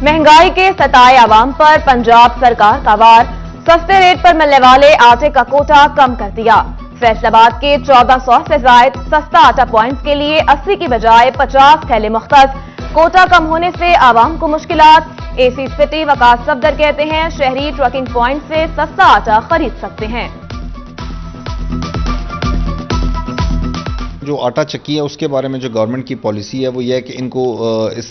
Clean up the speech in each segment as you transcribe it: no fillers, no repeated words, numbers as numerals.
महंगाई के सताए आवाम पर पंजाब सरकार का वार, सस्ते रेट पर मिलने वाले आटे का कोटा कम कर दिया। फैसलाबाद के 1400 से जायद सस्ता आटा पॉइंट्स के लिए 80 की बजाय 50 थैले मुख्तस। कोटा कम होने से आवाम को मुश्किलात। एसी सिटी वकास सफदर कहते हैं शहरी ट्रकिंग पॉइंट से सस्ता आटा खरीद सकते हैं। जो आटा चक्की है उसके बारे में जो गवर्नमेंट की पॉलिसी है वो ये है कि इनको इस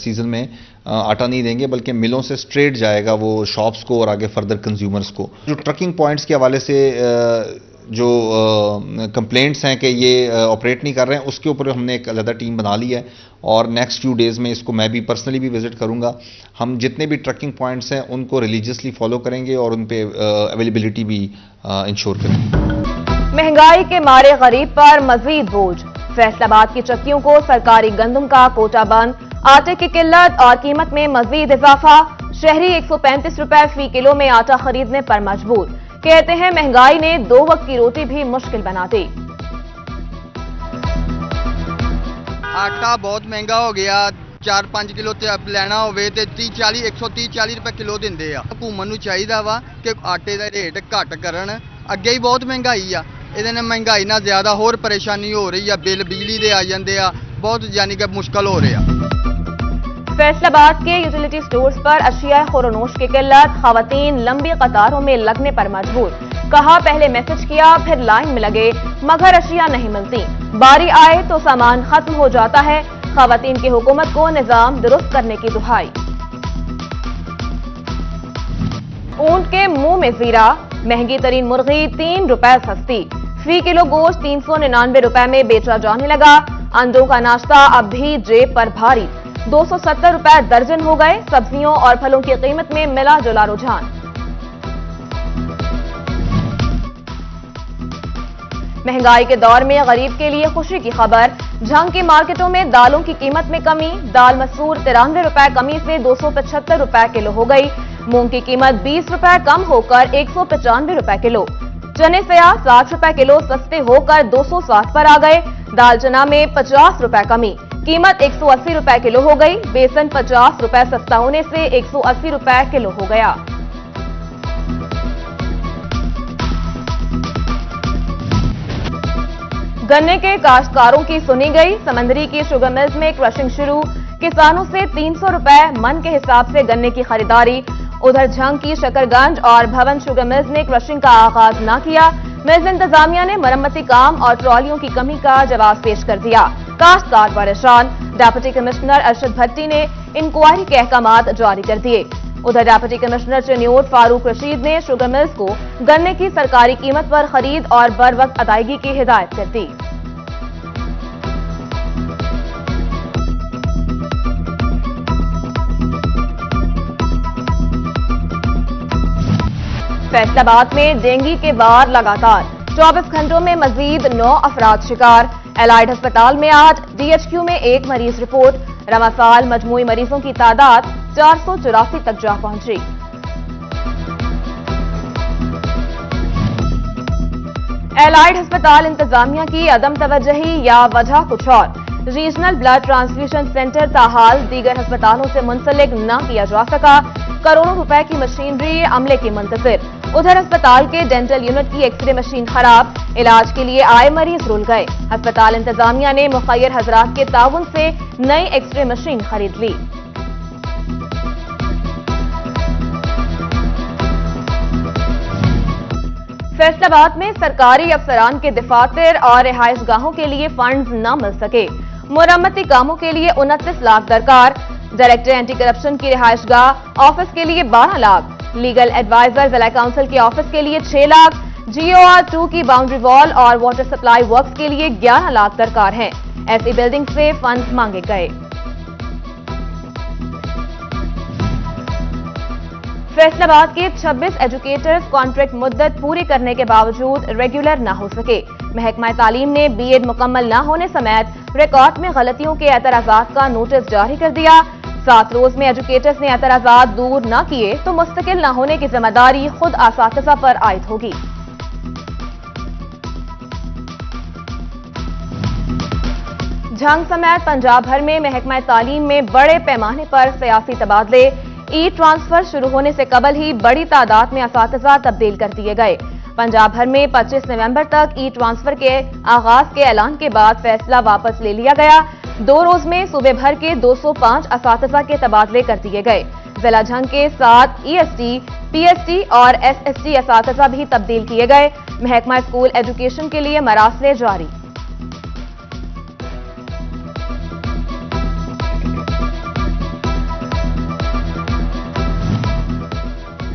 सीजन में आटा नहीं देंगे, बल्कि मिलों से स्ट्रेट जाएगा वो शॉप्स को और आगे फर्दर कंज्यूमर्स को। जो ट्रकिंग पॉइंट्स के हवाले से जो कंप्लेंट्स हैं कि ये ऑपरेट नहीं कर रहे हैं, उसके ऊपर हमने एक अलग टीम बना ली है और नेक्स्ट फ्यू डेज़ में इसको मैं भी पर्सनली भी विजिट करूंगा। हम जितने भी ट्रकिंग पॉइंट्स हैं उनको रिलीजियसली फॉलो करेंगे और उन पे अवेलेबिलिटी भी इंश्योर करेंगे। महंगाई के मारे गरीब पर मजीद बोझ, फैसलाबाद की चक्कियों को सरकारी गंदम का कोटा बंद, आटे की किल्लत और कीमत में मजीद इजाफा। शहरी 135 रुपए फी किलो में आटा खरीदने पर मजबूर, कहते हैं महंगाई ने 2 वक्त की रोटी भी मुश्किल बना दी। आटा बहुत महंगा हो गया, 4-5 किलो ਲੈਣਾ ਹੋਵੇ ਤੇ 130-40 ਰੁਪਏ ਕਿਲੋ ਦਿੰਦੇ ਆ। ਹਕੂਮਤ ਨੂੰ ਚਾਹੀਦਾ ਵਾ ਕਿ ਆਟੇ ਦਾ ਰੇਟ ਘੱਟ ਕਰਨ। ਅੱਗੇ ਹੀ ਬਹੁਤ ਮਹਿੰਗਾਈ ਆ, ਇਹਦੇ ਨਾਲ ਮਹਿੰਗਾਈ ਨਾਲ ਜ਼ਿਆਦਾ ਹੋਰ ਪਰੇਸ਼ਾਨੀ ਹੋ ਰਹੀ ਆ। ਬਿੱਲ ਬਿਜਲੀ ਦੇ ਆ ਜਾਂਦੇ ਆ, बहुत यानी कि मुश्किल हो रहा। फैसलाबाद के यूटिलिटी स्टोर्स पर अशिया खुरनोश की किल्लत, खवातीन लंबी कतारों में लगने पर मजबूर। कहा पहले मैसेज किया फिर लाइन में लगे मगर अशिया नहीं मिलती, बारी आए तो सामान खत्म हो जाता है। खवातीन की हुकूमत को निजाम दुरुस्त करने की दुहाई। ऊंट के मुंह में जीरा, महंगी तरीन मुर्गी 3 रुपए सस्ती, फी किलो गोश्त 399 रुपए में बेचा जाने लगा। अंडों का नाश्ता अब भी जेब पर भारी, 270 रुपए दर्जन हो गए। सब्जियों और फलों की कीमत में मिला जुला रुझान। महंगाई के दौर में गरीब के लिए खुशी की खबर, झंग की मार्केटों में दालों की कीमत में कमी। दाल मसूर 93 रुपए कमी से 275 रुपए किलो हो गई। मूंग की कीमत 20 रुपए कम होकर 195 रुपए किलो। चने सेया 60 रुपए किलो सस्ते होकर 260 पर आ गए। दाल चना में 50 रुपए कमी, कीमत 180 रुपए किलो हो गई। बेसन 50 रुपए सस्ता होने से 180 रुपए किलो हो गया। गन्ने के काश्तकारों की सुनी गई, समंदरी की शुगर मिल्स में क्रशिंग शुरू। किसानों से 300 रुपए मन के हिसाब से गन्ने की खरीदारी। उधर झंग की शकरगंज और भवन शुगर मिल्स ने क्रशिंग का आगाज न किया। मिल्स इंतजामिया ने मरम्मती काम और ट्रॉलियों की कमी का जवाब पेश कर दिया। काश्तकार परेशान, डिप्टी कमिश्नर अरशद भट्टी ने इंक्वायरी के अहकामात जारी कर दिए। उधर डिप्टी कमिश्नर चन्योट फारूक रशीद ने शुगर मिल्स को गन्ने की सरकारी कीमत पर खरीद और बर वक्त अदायगी की हिदायत कर दी। फैसलाबाद में डेंगू के वार लगातार, 24 घंटों में मजीद 9 अफराद शिकार। एलाइड अस्पताल में आज डीएचक्यू में 1 मरीज रिपोर्ट। रमासाल मजमूई मरीजों की तादाद 484 तक जा पहुंची। एलाइड अस्पताल इंतजामिया की अदम तवज्जही या वजह कुछ और। रीजनल ब्लड ट्रांसफ्यूजन सेंटर ताहाल दीगर अस्पतालों से मुंसलिक न किया जा सका। करोड़ों रुपए की मशीनरी अमले की मुंतजिर। उधर अस्पताल के डेंटल यूनिट की एक्सरे मशीन खराब, इलाज के लिए आए मरीज रुल गए। अस्पताल इंतजामिया ने मुखैर हजरात के ताउन से नई एक्सरे मशीन खरीद ली। फैसलाबाद में सरकारी अफसरान के दफातर और रिहाइश गाहों के लिए फंड्स न मिल सके। मुरम्मती कामों के लिए 29 लाख दरकार। डायरेक्टर एंटी करप्शन की रिहाइश गाह ऑफिस के लिए 12 लाख। लीगल एडवाइजर जिला काउंसिल के ऑफिस के लिए 6 लाख। GOR2 की बाउंड्री वॉल और वाटर सप्लाई वर्क्स के लिए 11 लाख दरकार हैं। ऐसी बिल्डिंग से फंड मांगे गए। फैसलाबाद के 26 एजुकेटर्स कॉन्ट्रैक्ट मुद्दत पूरी करने के बावजूद रेगुलर न हो सके। महकमा तालीम ने बीएड मुकम्मल न होने समेत रिकॉर्ड में गलतियों के एतराजात का नोटिस जारी कर दिया। 7 रोज में एजुकेटर्स ने एतराजात दूर न किए तो मुस्तकिल न होने की जिम्मेदारी खुद असातिज़ा पर आयद होगी। झंग समेत पंजाब भर में महकमा तालीम में बड़े पैमाने पर सियासी तबादले। ई ट्रांसफर शुरू होने से कबल ही बड़ी तादाद में असातिज़ा तब्दील कर दिए गए। पंजाब भर में 25 नवंबर तक ई ट्रांसफर के आगाज के ऐलान के बाद फैसला वापस ले लिया गया। 2 रोज में सूबे भर के 205 असातिज़ा के तबादले कर दिए गए। जिला झंग के 7 EST, PST और SST असातिज़ा भी तब्दील किए गए। महकमा स्कूल एजुकेशन के लिए मरासले जारी।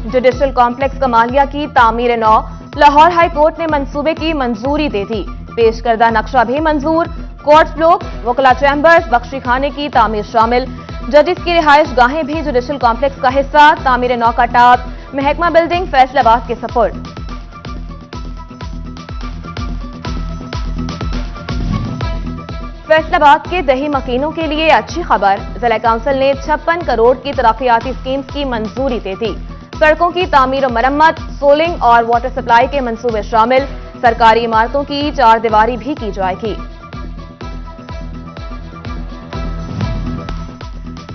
जुडिशल कॉम्प्लेक्स कमालिया की तामीर नौ लाहौर हाई कोर्ट ने मंसूबे की मंजूरी दे दी। पेश करदा नक्शा भी मंजूर। कोर्ट ब्लॉक, वकला चैम्बर्स, बख्शी खाने की तामीर शामिल। जजिस की रिहाइश गाहें भी जुडिशल कॉम्प्लेक्स का हिस्सा। तामीर नौ का टाप महकमा बिल्डिंग फैसलाबाद के सपुर्द। फैसलाबाद के दही मकीनों के लिए अच्छी खबर। जिला काउंसिल ने 56 करोड़ की तरक्याती स्कीम्स की मंजूरी दे दी। सड़कों की तामीर और मरम्मत, सोलिंग और वाटर सप्लाई के मंसूबे शामिल। सरकारी इमारतों की 4 दीवारी भी की जाएगी।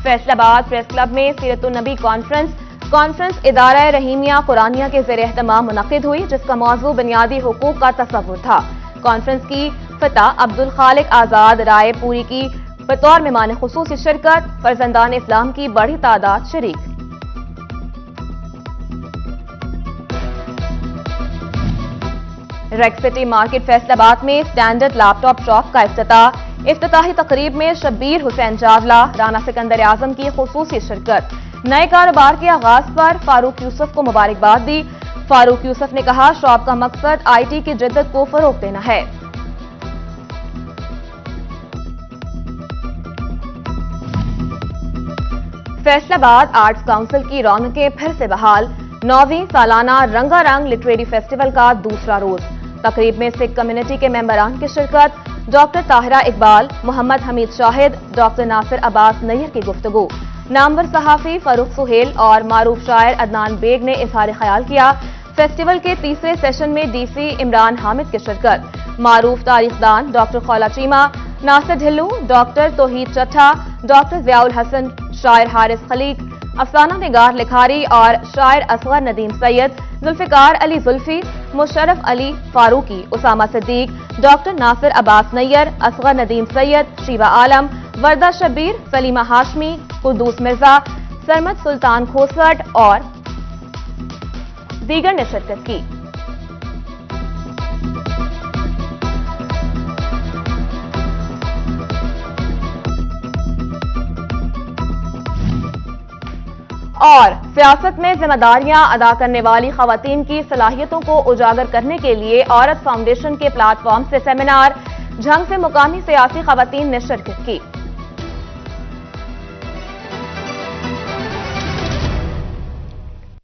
फैसलाबाद प्रेस क्लब में सीरतुन नबी कॉन्फ्रेंस इदारा रहीमिया कुरानिया के ज़ेर एहतमाम मुनक्किद हुई, जिसका मौजू बुनियादी हुकूक का तसव्वुर था। कॉन्फ्रेंस की फतह अब्दुल खालिक आजाद राय पूरी की बतौर मेहमान खुसूसी शिरकत। फर्जंदान इस्लाम की बड़ी तादाद शरीक। रेक सिटी मार्केट फैसलाबाद में स्टैंडर्ड लैपटॉप शॉप का इफ्तिताही तकरीब में शब्बीर हुसैन चावला, राना सिकंदर आजम की खुसूसी शिरकत। नए कारोबार के आगाज पर फारूक यूसुफ को मुबारकबाद दी। फारूक यूसुफ ने कहा, शॉप का मकसद IT की जिद्दत को फरोग देना है। फैसलाबाद आर्ट्स काउंसिल की रौनकें फिर से बहाल। 9वीं सालाना रंगारंग लिटरेरी फेस्टिवल का दूसरा रोज। तकरीब में सिख कम्युनिटी के मेंबरान की शिरकत। डॉक्टर ताहिरा इकबाल, मोहम्मद हमीद शाहिद, डॉक्टर नासिर अब्बास नैयर की गुफ्तगू। नामवर सहाफी फरूख सुहेल और मारूफ शायर अदनान बेग ने इजहार ख्याल किया। फेस्टिवल के तीसरे सेशन में DC इमरान हामिद की शिरकत। मारूफ तारीखदान doctor Khaula Cheema, Nasir Dhillu, doctor Tauheed Chattha, doctor Ziaul Hassan, शायर हारिस खलीक, अफसाना निगार लिखारी और शायर असगर नदीम सैयद, जुल्फिकार अली जुल्फी, मुशर्रफ अली फारूकी, उसामा सिद्दीक, डॉक्टर नासिर अब्बास नैयर, असगर नदीम सैयद, शीबा आलम, वर्दा शब्बीर, सलीमा हाशमी, कुद्दूस मिर्जा, सरमद सुल्तान खोसट और दीगर ने शिरकत की। और सियासत में जिम्मेदारियां अदा करने वाली खवातीन की सलाहियतों को उजागर करने के लिए औरत फाउंडेशन के प्लेटफॉर्म से सेमिनार। झंग से मुकामी सियासी खवातीन ने शिरकत की।